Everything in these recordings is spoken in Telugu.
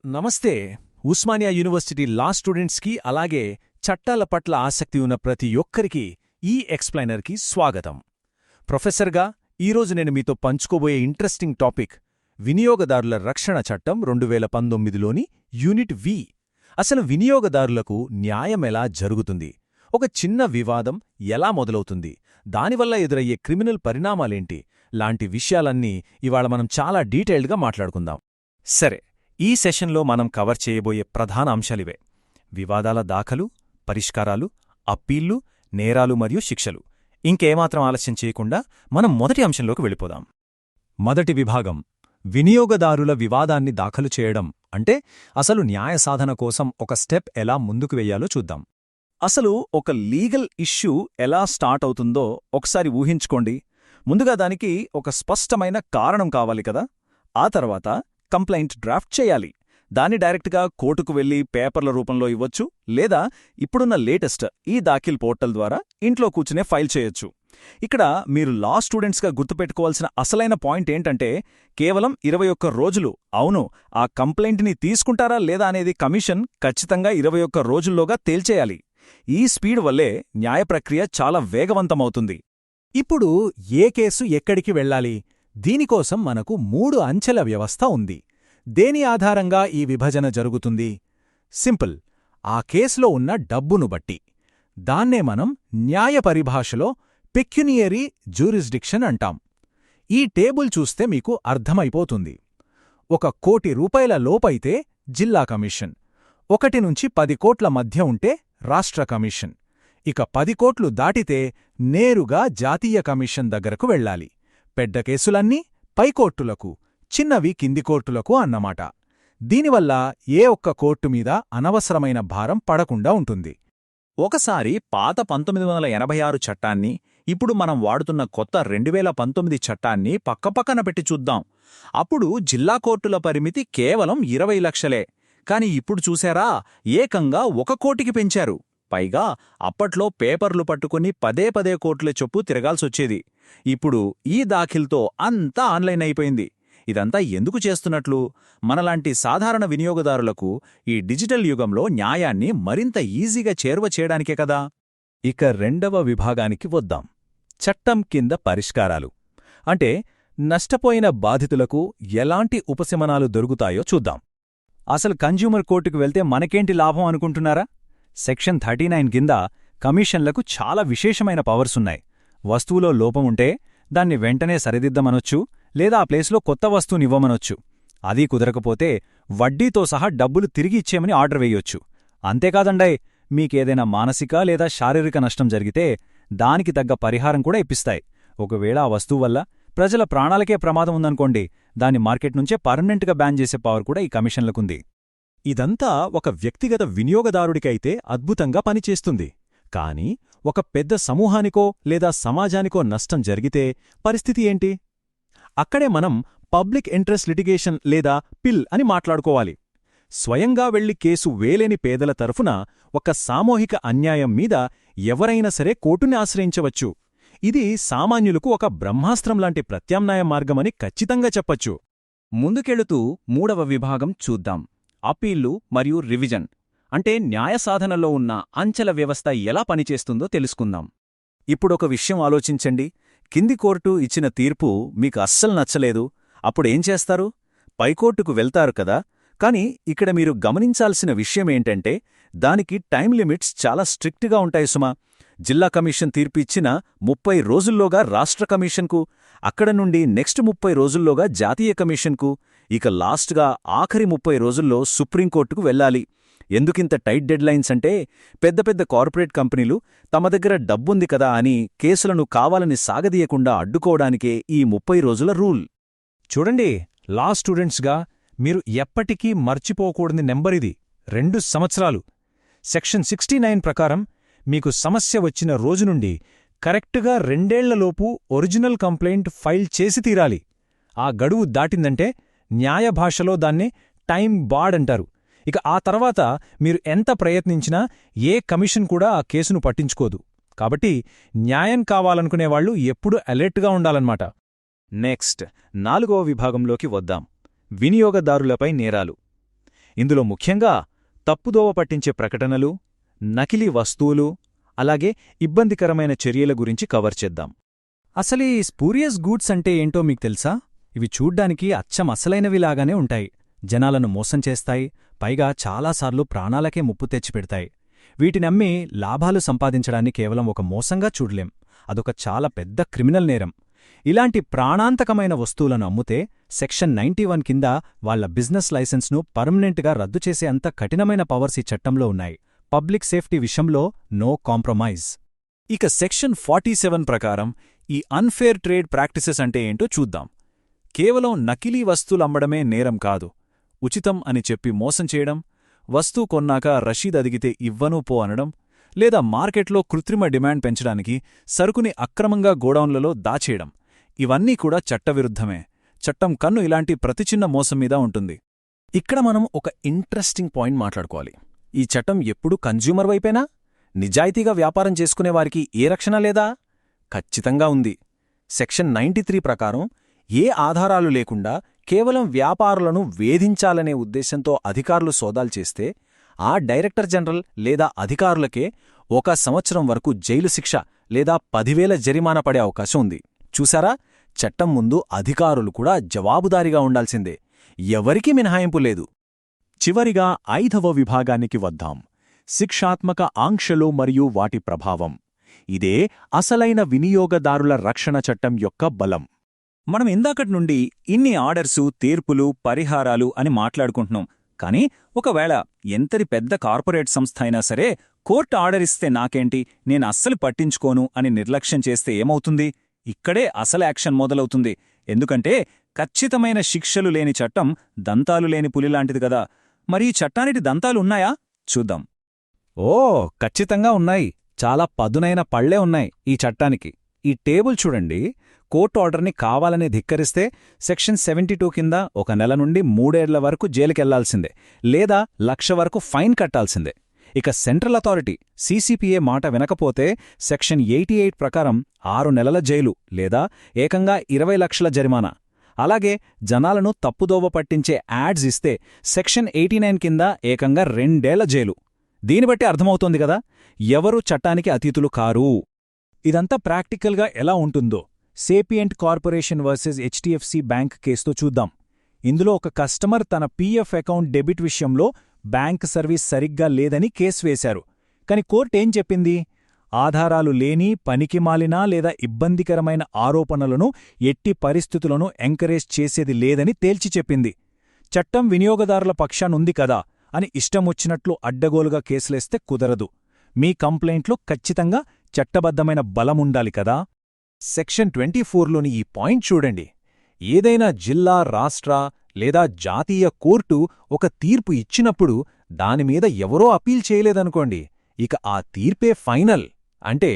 నమస్తే. ఉస్మానియా యూనివర్సిటీ లా స్టూడెంట్స్కి అలాగే చట్టాల పట్ల ఆసక్తి ఉన్న ప్రతి ఒక్కరికి ఈ ఎక్స్ప్లైనర్కి స్వాగతం. ప్రొఫెసర్గా ఈరోజు నేను మీతో పంచుకోబోయే ఇంట్రెస్టింగ్ టాపిక్ వినియోగదారుల రక్షణ చట్టం 2019లోని యూనిట్ వి. అసలు వినియోగదారులకు న్యాయమెలా జరుగుతుంది, ఒక చిన్న వివాదం ఎలా మొదలవుతుంది, దానివల్ల ఎదురయ్యే క్రిమినల్ పరిణామాలేంటి లాంటి విషయాలన్నీ ఇవాళ మనం చాలా డీటెయిల్డ్గా మాట్లాడుకుందాం. సరే, ఈ సెషన్లో మనం కవర్ చేయబోయే ప్రధాన అంశాలివే: వివాదాల దాఖలు, పరిష్కారాలు, అప్పీళ్లు, నేరాలు మరియు శిక్షలు. ఇంకేమాత్రం ఆలస్యం చేయకుండా మనం మొదటి అంశంలోకి వెళ్ళిపోదాం. మొదటి విభాగం వినియోగదారుల వివాదాన్ని దాఖలు చేయడం అంటే అసలు న్యాయ సాధన కోసం ఒక స్టెప్ ఎలా ముందుకు వెయ్యాలో చూద్దాం. అసలు ఒక లీగల్ ఇష్యూ ఎలా స్టార్ట్ అవుతుందో ఒకసారి ఊహించుకోండి. ముందుగా దానికి ఒక స్పష్టమైన కారణం కావాలి కదా. ఆ తర్వాత కంప్లైంట్ డ్రాఫ్ట్ చేయాలి. దాన్ని డైరెక్ట్గా కోర్టుకు వెళ్లి పేపర్ల రూపంలో ఇవ్వచ్చు, లేదా ఇప్పుడున్న లేటెస్ట్ ఈ దాఖిల్ పోర్టల్ ద్వారా ఇంట్లో కూర్చునే ఫైల్ చేయొచ్చు. ఇక్కడ మీరు లా స్టూడెంట్స్గా గుర్తుపెట్టుకోవాల్సిన అసలైన పాయింట్ ఏంటంటే, కేవలం 21 రోజులు, అవును, ఆ కంప్లైంట్ని తీసుకుంటారా లేదా అనేది కమిషన్ ఖచ్చితంగా 21 రోజుల్లోగా తేల్చేయాలి. ఈ స్పీడ్ వల్లే న్యాయ ప్రక్రియ చాలా వేగవంతమవుతుంది. ఇప్పుడు ఏ కేసు ఎక్కడికి వెళ్ళాలి? దీనికోసం మనకు 3 అంచెల వ్యవస్థ ఉంది. దేని ఆధారంగా ఈ విభజన జరుగుతుంది? సింపుల్, ఆ కేసులో ఉన్న డబ్బును బట్టి. దాన్నే మనం న్యాయ పరిభాషలో పెక్యునియరీ జ్యూరిస్డిక్షన్ అంటాం. ఈ టేబుల్ చూస్తే మీకు అర్థమైపోతుంది. 1 కోటి రూపాయల లోపైతే జిల్లా కమిషన్, 1 నుంచి 10 కోట్ల మధ్య ఉంటే రాష్ట్ర కమిషన్, ఇక 10 కోట్లు దాటితే నేరుగా జాతీయ కమిషన్ దగ్గరకు వెళ్ళాలి. పెద్ద కేసులన్నీ పైకోర్టులకు, చిన్నవి కింది కోర్టులకు అన్నమాట. దీనివల్ల ఏ ఒక్క కోర్టు మీద అనవసరమైన భారం పడకుండా ఉంటుంది. ఒకసారి పాత 1986 చట్టాన్ని, ఇప్పుడు మనం వాడుతున్న కొత్త 2019 చట్టాన్ని పక్కపక్కన పెట్టి చూద్దాం. అప్పుడు జిల్లా కోర్టుల పరిమితి కేవలం 20 లక్షలే. కాని ఇప్పుడు చూశారా, ఏకంగా 1 కోటికి పెంచారు. పైగా అప్పట్లో పేపర్లు పట్టుకుని పదే కోర్టుల చొప్పు తిరగాల్సొచ్చేది. ఇప్పుడు ఈ దాఖిల్తో అంతా ఆన్లైన్ అయిపోయింది. ఇదంతా ఎందుకు చేస్తున్నట్లు? మనలాంటి సాధారణ వినియోగదారులకు ఈ డిజిటల్ యుగంలో న్యాయాన్ని మరింత ఈజీగా చేరువ చేయడానికే కదా. ఇక రెండవ విభాగానికి వద్దాం. చట్టం కింద పరిష్కారాలు. అంటే నష్టపోయిన బాధితులకు ఎలాంటి ఉపశమనాలు దొరుకుతాయో చూద్దాం. అసలు కన్జ్యూమర్ కోర్టుకు వెళ్తే మనకేంటి లాభం అనుకుంటున్నారా? సెక్షన్ 39 కింద కమిషన్లకు చాలా విశేషమైన పవర్సున్నాయి. వస్తువులో లోపముంటే దాన్ని వెంటనే సరిదిద్దమనొచ్చు, లేదా ఆ ప్లేస్లో కొత్త వస్తువునివ్వమనొచ్చు. అదీ కుదరకపోతే వడ్డీతో సహా డబ్బులు తిరిగి ఇచ్చేయమని ఆర్డర్ వేయొచ్చు. అంతేకాదండయ్, మీకేదైనా మానసిక లేదా శారీరక నష్టం జరిగితే దానికి తగ్గ పరిహారం కూడా ఇప్పిస్తాయి. ఒకవేళ ఆ వస్తువు వల్ల ప్రజల ప్రాణాలకే ప్రమాదం ఉందనుకోండి, దాన్ని మార్కెట్ నుంచే పర్మనెంట్గా బ్యాన్ చేసే పవర్ కూడా ఈ కమిషన్లకుంది. ఇదంతా ఒక వ్యక్తిగత వినియోగదారుడికైతే అద్భుతంగా పనిచేస్తుంది. కాని ఒక పెద్ద సమూహానికో లేదా సమాజానికో నష్టం జరిగితే పరిస్థితి ఏంటి? అక్కడే మనం పబ్లిక్ ఇంట్రెస్ట్ లిటిగేషన్ లేదా పిల్ అని మాట్లాడుకోవాలి. స్వయంగా వెళ్లి కేసు వేలేని పేదల తరఫున ఒక సామూహిక అన్యాయం మీద ఎవరైనా సరే కోర్టుని ఆశ్రయించవచ్చు. ఇది సామాన్యులకు ఒక బ్రహ్మాస్త్రంలాంటి ప్రత్యామ్నాయ మార్గమని ఖచ్చితంగా చెప్పచ్చు. ముందుకెళుతూ 3వ విభాగం చూద్దాం. అప్పీళ్లు మరియు రివిజన్ అంటే న్యాయసాధనలో ఉన్న అంచెల వ్యవస్థ ఎలా పనిచేస్తుందో తెలుసుకుందాం. ఇప్పుడొక విషయం ఆలోచించండి. కింది కోర్టు ఇచ్చిన తీర్పు మీకు అస్సలు నచ్చలేదు. అప్పుడేం చేస్తారు? పైకోర్టుకు వెళ్తారు కదా. కాని ఇక్కడ మీరు గమనించాల్సిన విషయమేంటంటే, దానికి టైం లిమిట్స్ చాలా స్ట్రిక్ట్గా ఉంటాయి సుమా. జిల్లా కమిషన్ తీర్పు ఇచ్చిన 30 రోజుల్లోగా రాష్ట్ర కమిషన్కు, అక్కడ నుండి నెక్స్ట్ 30 రోజుల్లోగా జాతీయ కమిషన్కు, ఇక లాస్ట్గా ఆఖరి 30 రోజుల్లో సుప్రీంకోర్టుకు వెళ్ళాలి. ఎందుకింత టైట్ డెడ్లైన్స్ అంటే, పెద్ద పెద్ద కార్పొరేట్ కంపెనీలు తమ దగ్గర డబ్బుంది కదా అని కేసులను కావాలని సాగదీయకుండా అడ్డుకోవడానికే ఈ 30 రోజుల రూల్. చూడండి, లా స్టూడెంట్స్గా మీరు ఎప్పటికీ మర్చిపోకూడని నెంబరిది: 2 సంవత్సరాలు. సెక్షన్ 69 ప్రకారం మీకు సమస్య వచ్చిన రోజు నుండి కరెక్ట్గా 2 ఏళ్లలోపు ఒరిజినల్ కంప్లైంట్ ఫైల్ చేసి తీరాలి. ఆ గడువు దాటిందంటే న్యాయ భాషలో దాన్ని టైం బార్డ్ అంటారు. ఇక ఆ తర్వాత మీరు ఎంత ప్రయత్నించినా ఏ కమిషన్ కూడా ఆ కేసును పట్టించుకోదు. కాబట్టి న్యాయం కావాలనుకునేవాళ్లు ఎప్పుడూ అలర్ట్గా ఉండాలన్నమాట. నెక్స్ట్ 4వ విభాగంలోకి వద్దాం. వినియోగదారులపై నేరాలు. ఇందులో ముఖ్యంగా తప్పుదోవ పట్టించే ప్రకటనలు, నకిలీ వస్తువులు, అలాగే ఇబ్బందికరమైన చర్యల గురించి కవర్ చేద్దాం. అసలీ స్పూరియస్ గూడ్స్ అంటే ఏంటో మీకు తెలుసా? ఇవి చూడ్డానికి అచ్చం అసలైనవిలాగానే ఉంటాయి, జనాలను మోసం చేస్తాయి, పైగా చాలాసార్లు ప్రాణాలకే ముప్పు తెచ్చిపెడతాయి. వీటినమ్మి లాభాలు సంపాదించడాన్ని కేవలం ఒక మోసంగా చూడలేం, అదొక చాలా పెద్ద క్రిమినల్ నేరం. ఇలాంటి ప్రాణాంతకమైన వస్తువులను అమ్ముతే సెక్షన్ 91 కింద వాళ్ల బిజినెస్ లైసెన్స్ను పర్మనెంట్గా రద్దు చేసే అంత కఠినమైన పవర్స్ ఈ చట్టంలో ఉన్నాయి. పబ్లిక్ సేఫ్టీ విషయంలో నో కాంప్రమైజ్. ఇక సెక్షన్ 47 ప్రకారం ఈ అన్ఫేర్ ట్రేడ్ ప్రాక్టీసెస్ అంటే ఏంటో చూద్దాం. కేవలం నకిలీ వస్తువులమ్మడమే నేరం కాదు, ఉచితం అని చెప్పి మోసం చేయడం, వస్తువు కొన్నాక రషీద్ అదిగితే ఇవ్వనూ పో అనడం, లేదా మార్కెట్లో కృత్రిమ డిమాండ్ పెంచడానికి సరుకుని అక్రమంగా గోడౌన్లలో దాచేయడం, ఇవన్నీ కూడా చట్టవిరుద్ధమే. చట్టం కన్ను ఇలాంటి ప్రతి చిన్న మోసం మీద ఉంటుంది. ఇక్కడ మనం ఒక ఇంట్రెస్టింగ్ పాయింట్ మాట్లాడుకోవాలి. ఈ చట్టం ఎప్పుడూ కన్జ్యూమర్ వైపేనా? నిజాయితీగా వ్యాపారం చేసుకునేవారికి ఏ రక్షణ లేదా? ఖచ్చితంగా ఉంది. సెక్షన్ 93 ప్రకారం ఏ ఆధారాలు లేకుండా కేవలం వ్యాపారులను వేధించాలనే ఉద్దేశంతో అధికారులు సోదాలు చేస్తే ఆ డైరెక్టర్ జనరల్ లేదా అధికారులకే 1 సంవత్సరం వరకు జైలు శిక్ష లేదా 10,000 జరిమానా పడే అవకాశం ఉంది. చూసారా, చట్టం ముందు అధికారులు కూడా జవాబుదారీగా ఉండాల్సిందే, ఎవరికీ మినహాయింపు లేదు. చివరిగా 5వ విభాగానికి వద్దాం, శిక్షాత్మక ఆంక్షలు మరియు వాటి ప్రభావం. ఇదే అసలైన వినియోగదారుల రక్షణ చట్టం యొక్క బలం. మనం ఇందాకటి నుండి ఇన్ని ఆర్డర్సు, తీర్పులు, పరిహారాలు అని మాట్లాడుకుంటున్నాం. కానీ ఒకవేళ ఎంతటి పెద్ద కార్పొరేట్ సంస్థ అయినా సరే కోర్టు ఆర్డర్ ఇస్తే నాకేంటి, నేను అస్సలు పట్టించుకోను అని నిర్లక్ష్యం చేస్తే ఏమవుతుంది? ఇక్కడే అసలు యాక్షన్ మొదలవుతుంది. ఎందుకంటే ఖచ్చితమైన శిక్షలు లేని చట్టం దంతాలు లేని పులిలాంటిది కదా. మరి ఈ చట్టానికి దంతాలున్నాయా? చూద్దాం. ఖచ్చితంగా ఉన్నాయి. చాలా పదునైన పళ్లే ఉన్నాయి ఈ చట్టానికి. ఈ టేబుల్ చూడండి. కోర్టు ఆర్డర్ని కావాలని ధిక్కరిస్తే సెక్షన్ 72 కింద 1 నెల నుండి 3 ఏళ్ల వరకు జైలుకెళ్లాల్సిందే, లేదా 1,00,000 వరకు ఫైన్ కట్టాల్సిందే. ఇక సెంట్రల్ అథారిటీ సీసీపీఏ మాట వినకపోతే సెక్షన్ 88 ప్రకారం 6 నెలల జైలు లేదా ఏకంగా 20 లక్షల జరిమానా. అలాగే జనాలను తప్పుదోవ పట్టించే యాడ్స్ ఇస్తే సెక్షన్ 89 కింద ఏకంగా 2 ఏళ్ల జైలు. దీని బట్టి అర్థమవుతోంది కదా, ఎవరూ చట్టానికి అతీతులు కారు. ఇదంతా ప్రాక్టికల్గా ఎలా ఉంటుందో సేపియంట్ కార్పొరేషన్ వర్సెస్ హెచ్డిఎఫ్సి బ్యాంక్ కేసుతో చూద్దాం. ఇందులో ఒక కస్టమర్ తన పీఎఫ్ అకౌంట్ డెబిట్ విషయంలో బ్యాంక్ సర్వీస్ సరిగ్గా లేదని కేసు వేశారు. కాని కోర్టేం చెప్పింది? ఆధారాలు లేని, పనికిమాలిన లేదా ఇబ్బందికరమైన ఆరోపణలను ఎట్టి పరిస్థితులను ఎంకరేజ్ చేసేది లేదని తేల్చి చెప్పింది. చట్టం వినియోగదారుల పక్షానుంది కదా అని ఇష్టమొచ్చినట్లు అడ్డగోలుగా కేసులేస్తే కుదరదు. మీ కంప్లైంట్లో ఖచ్చితంగా చట్టబద్ధమైన బలముండాలి కదా. సెక్షన్ 24లోని ఈ పాయింట్ చూడండి. ఏదైనా జిల్లా, రాష్ట్ర లేదా జాతీయ కోర్టు ఒక తీర్పు ఇచ్చినప్పుడు దానిమీద ఎవరో అపీల్ చేయలేదనుకోండి, ఇక ఆ తీర్పే ఫైనల్. అంటే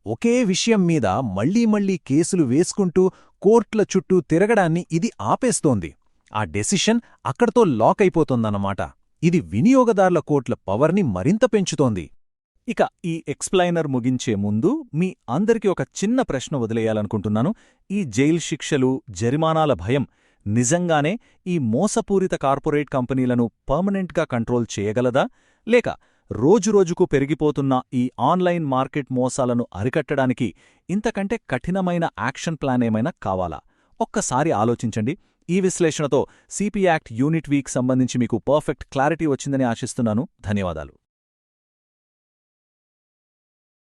ఒకే విషయం మీద మళ్లీ మళ్లీ కేసులు వేసుకుంటూ కోర్టుల చుట్టూ తిరగడాన్ని ఇది ఆపేస్తోంది. ఆ డెసిషన్ అక్కడతో లాక్ అయిపోతోందన్నమాట. ఇది వినియోగదారుల కోర్టుల పవర్ని మరింత పెంచుతోంది. ఇక ఈ ఎక్స్ప్లైనర్ ముగించే ముందు మీ అందరికీ ఒక చిన్న ప్రశ్న వదిలేయాలనుకుంటున్నాను. ఈ జైలు శిక్షలు, జరిమానాల భయం నిజంగానే ఈ మోసపూరిత కార్పొరేట్ కంపెనీలను పర్మనెంట్గా కంట్రోల్ చేయగలదా? లేక రోజురోజుకు పెరిగిపోతున్న ఈ ఆన్లైన్ మార్కెట్ మోసాలను అరికట్టడానికి ఇంతకంటే కఠినమైన యాక్షన్ ప్లాన్ ఏమైనా కావాలా? ఒక్కసారి ఆలోచించండి. ఈ విశ్లేషణతో సిపి యాక్ట్ యూనిట్ వీక్ సంబంధించి మీకు పర్ఫెక్ట్ క్లారిటీ వచ్చిందని ఆశిస్తున్నాను. ధన్యవాదాలు.